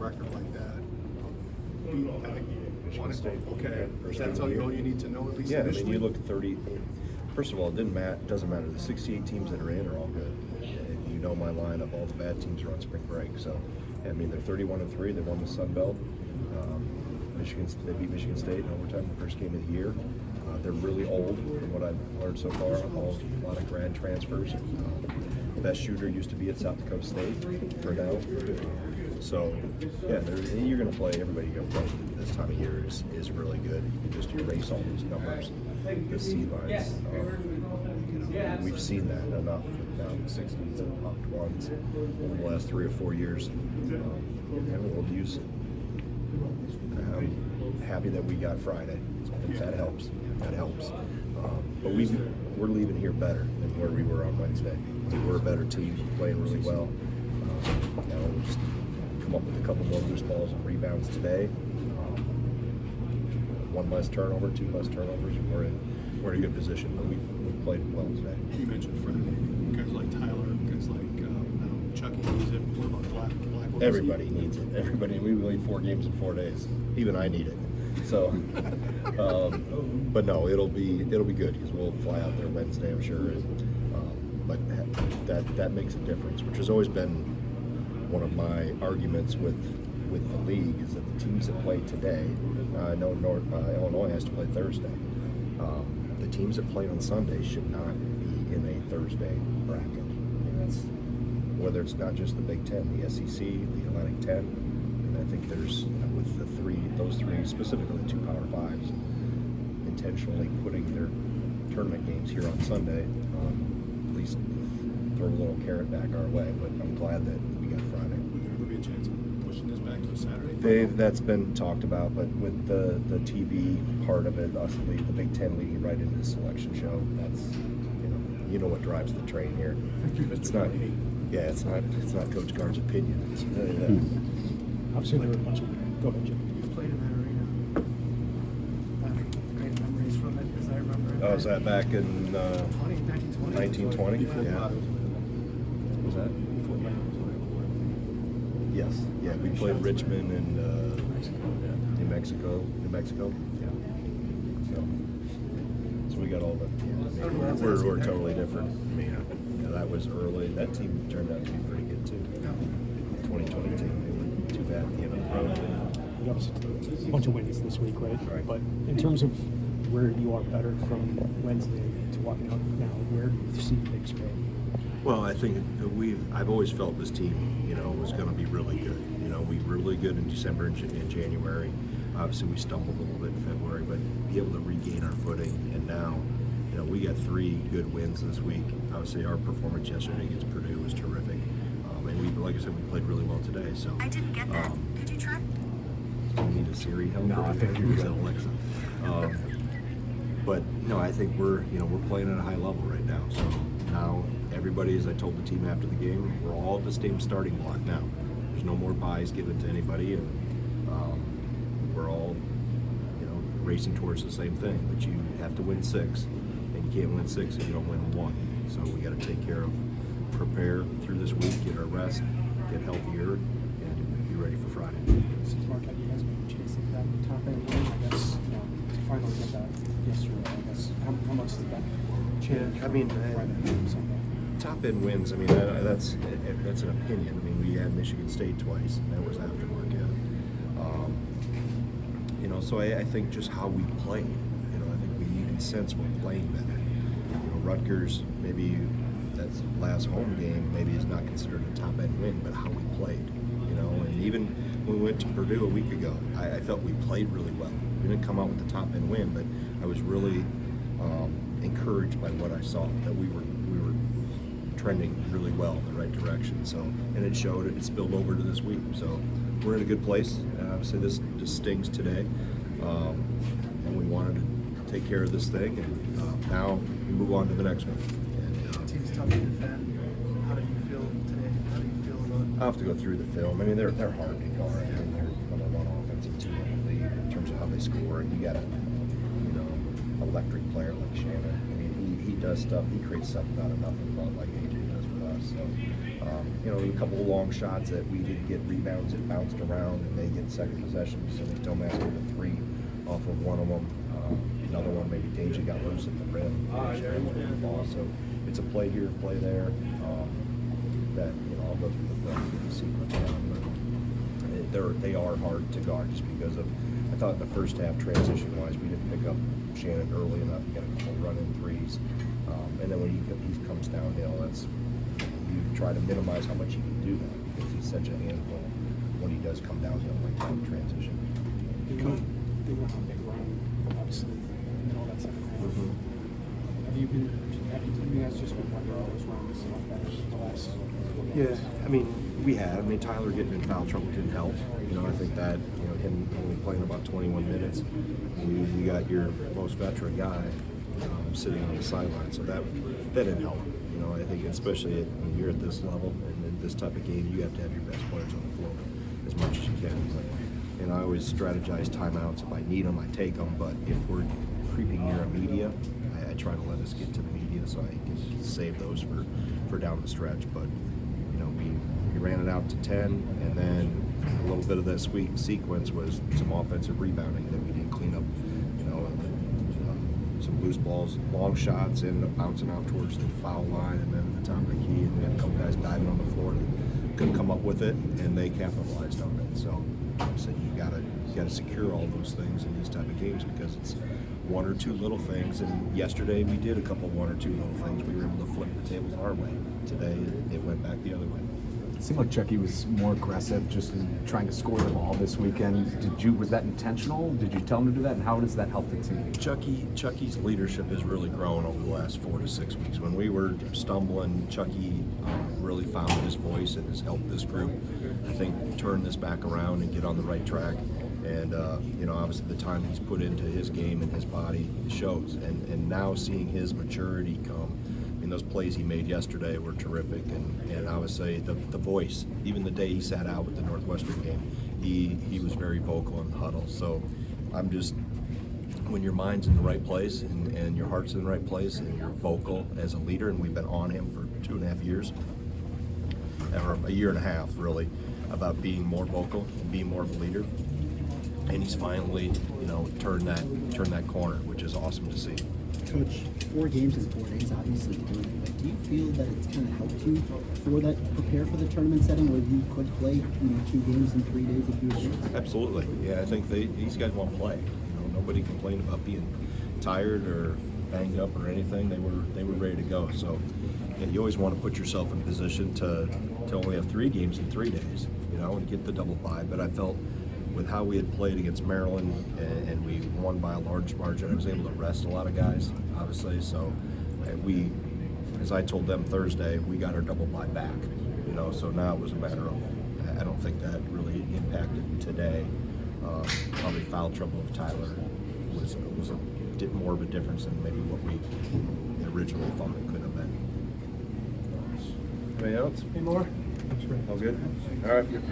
record like that, I think Michigan State. okay, that's all you need to know at least Yeah, I initially. mean, you look at 30. First of all, it doesn't matter. The 68 teams that are in are all good. And you know my line of all the bad teams are on spring break. So, I mean, they're 31-3. They won the Sun Belt. They beat Michigan State in overtime the first game of the year. They're really old, from what I've learned so far. A lot of grad transfers. The best shooter used to be at South Dakota State for now. So, yeah, you're going to play. Everybody you're going to play this time of year is really good. You can just erase all these numbers, the C lines. We've seen that enough now in the 60s and popped ones over the last 3 or 4 years. And we'll use it. I'm happy that we got Friday. That helps. That helps. But we're leaving here better than where we were on Wednesday. We're a better team, playing really well. Now we'll just come up with a couple more loose balls and rebounds today. One less turnover, 2 less turnovers, and we're in a good position. But we played well today. You mentioned Friday. Guys like Tyler, guys like Chucky needs it. What about Black? Everybody needs it. Everybody. We played 4 games in 4 days. Even I need it. So, but no, it'll be good because we'll fly out there Wednesday, I'm sure. But that makes a difference, which has always been one of my arguments with the league is that the teams that play today. I know Illinois has to play Thursday. The teams that play on Sunday should not be in a Thursday bracket. I mean, whether it's not just the Big Ten, the SEC, the Atlantic 10. And I think there's with those three specifically the 2 Power Fives, intentionally putting their tournament games here on Sunday. At least throw a little carrot back our way. But I'm glad that we got Friday. Would there ever be a chance of pushing this back to Saturday? That's been talked about, but with the TV part of it, us the Big Ten leading right into the selection show, that's you know what drives the train here. It's not. Yeah, it's not Coach Gard's opinion. Obviously, there were a bunch of. Go ahead, Jim. You played in that arena. Great memories from it, as I remember. Oh, was that back in 1920? 1920? Yeah. Was that? Yes. Yeah, we played Richmond and New Mexico. Yeah. So we got all the. We're totally different. I mean, that was early. That team turned out to be pretty good too. 2020 team. They weren't too bad at the end of the road. You obviously a bunch of wins this week, right? Right. But in terms of where you are better from Wednesday to walking out now, where do you see the big spread? Well, I think I've always felt this team, was going to be really good. We were really good in December and January. Obviously, we stumbled a little bit in February, but be able to regain our footing. And now, we got 3 good wins this week. Obviously, our performance yesterday against Purdue was terrific. And like I said, we played really well today. So I didn't get that. Could you try? Do we need a Siri help? No, I think you're good. Alexa. But no, I think we're playing at a high level right now. So now everybody, as I told the team after the game, we're all the same starting block now. There's no more buys given to anybody, and we're all racing towards the same thing. But you have to win 6, and you can't win 6 if you don't win 1. So we got to take care of, prepare through this week, get our rest, get healthier, and be ready for Friday. Since Marquette, you guys have been chasing that top end win, I guess, to finally get that yesterday, I guess. How much did that change? I mean, Friday, Sunday? top end wins. I mean, that's an opinion. I mean, we had Michigan State twice, and that was after Marquette. So I think just how we played. I think we can sense we're playing better. Rutgers, maybe that's last home game, maybe is not considered a top end win, but how we played. And even when we went to Purdue a week ago, I felt we played really well. We didn't come out with the top end win, but I was really encouraged by what I saw, that we were trending really well in the right direction. So, and it showed, it spilled over to this week. So we're in a good place. Obviously this just stings today, and we wanted to take care of this thing, and now we move on to the next one. And, Team's tough to defend. How do you feel today? How do you feel about? I'll have to go through the film. I mean, they're hard to guard. I mean, they're number 1 offensive team in the league in terms of how they score. And you got a, electric player like Shannon. I mean, he does stuff. He creates something out of nothing, about like AJ does with us. So, you know, a couple of long shots that we didn't get rebounds, it bounced around, and they get second possession. So Tomas hit a 3 off of one of them. Another one, maybe Deja got loose at the rim. So it's a play here, play there. That, you know, I'll go through the play, the sequence down, but they are hard to guard just because of. I thought in the first half, transition-wise, we didn't pick up Shannon early enough. He got a couple run-in threes, and then when he comes downhill, you try to minimize how much he can do that because he's such a handful when he does come downhill like that in transition. They went on a big run, obviously, in all that second half. Have you guys just been wondering all those runs a lot better the last couple of Yeah, games? I mean, we have. I mean, Tyler getting in foul trouble didn't help. You know, I think that, you know, him only playing about 21 minutes, you got your most veteran guy sitting on the sideline, so that didn't help. You know, I think especially when you're at this level and in this type of game, you have to have your best players on the floor as much as you can. And I always strategize timeouts. If I need them, I take them. But if we're creeping near a media, I try to let us get to the media so I can save those for down the stretch. But you know, we ran it out to 10, and then a little bit of that sequence was some offensive rebounding that we didn't clean up. You know, some loose balls, long shots, ended up bouncing out towards the foul line, and then at the top of the key, and we had a couple guys diving on the floor that couldn't come up with it, and they capitalized on it. So I said you gotta secure all those things in these type of games because it's one or two little things. And yesterday we did a couple one or two little things. We were able to flip the tables our way. Today it went back the other way. It seemed like Chucky was more aggressive just in trying to score the ball this weekend. Was that intentional? Did you tell him to do that? And how does that help the team? Chucky's leadership has really grown over the last 4 to 6 weeks. When we were stumbling, Chucky really found his voice and has helped this group, I think, turn this back around and get on the right track. And you know, obviously the time he's put into his game and his body shows. And now seeing his maturity come. I mean, those plays he made yesterday were terrific, and I would say the voice, even the day he sat out with the Northwestern game, he was very vocal in the huddle. So I'm just, when your mind's in the right place and your heart's in the right place and you're vocal as a leader, and we've been on him for 2.5 years, or a year and a half really, about being more vocal and being more of a leader. And he's finally, you know, turned that corner, which is awesome to see. Coach, 4 games in 4 days, obviously doing it, but do you feel that it's kind of helped you for that, prepare for the tournament setting where you could play, you know, 2 games in 3 days if you wish? Absolutely. Yeah, I think these guys want to play. You know, nobody complained about being tired or banged up or anything. They were ready to go. So yeah, you always want to put yourself in position to only have 3 games in 3 days, you know, and get the double bye. But I felt with how we had played against Maryland and we won by a large margin, I was able to rest a lot of guys, obviously. So we, as I told them Thursday, we got our double bye back, you know. So now it was a matter of, I don't think that really impacted today. Probably foul trouble of Tyler did more of a difference than maybe what we originally thought it could have been. Anything else? Any more? All good? All right.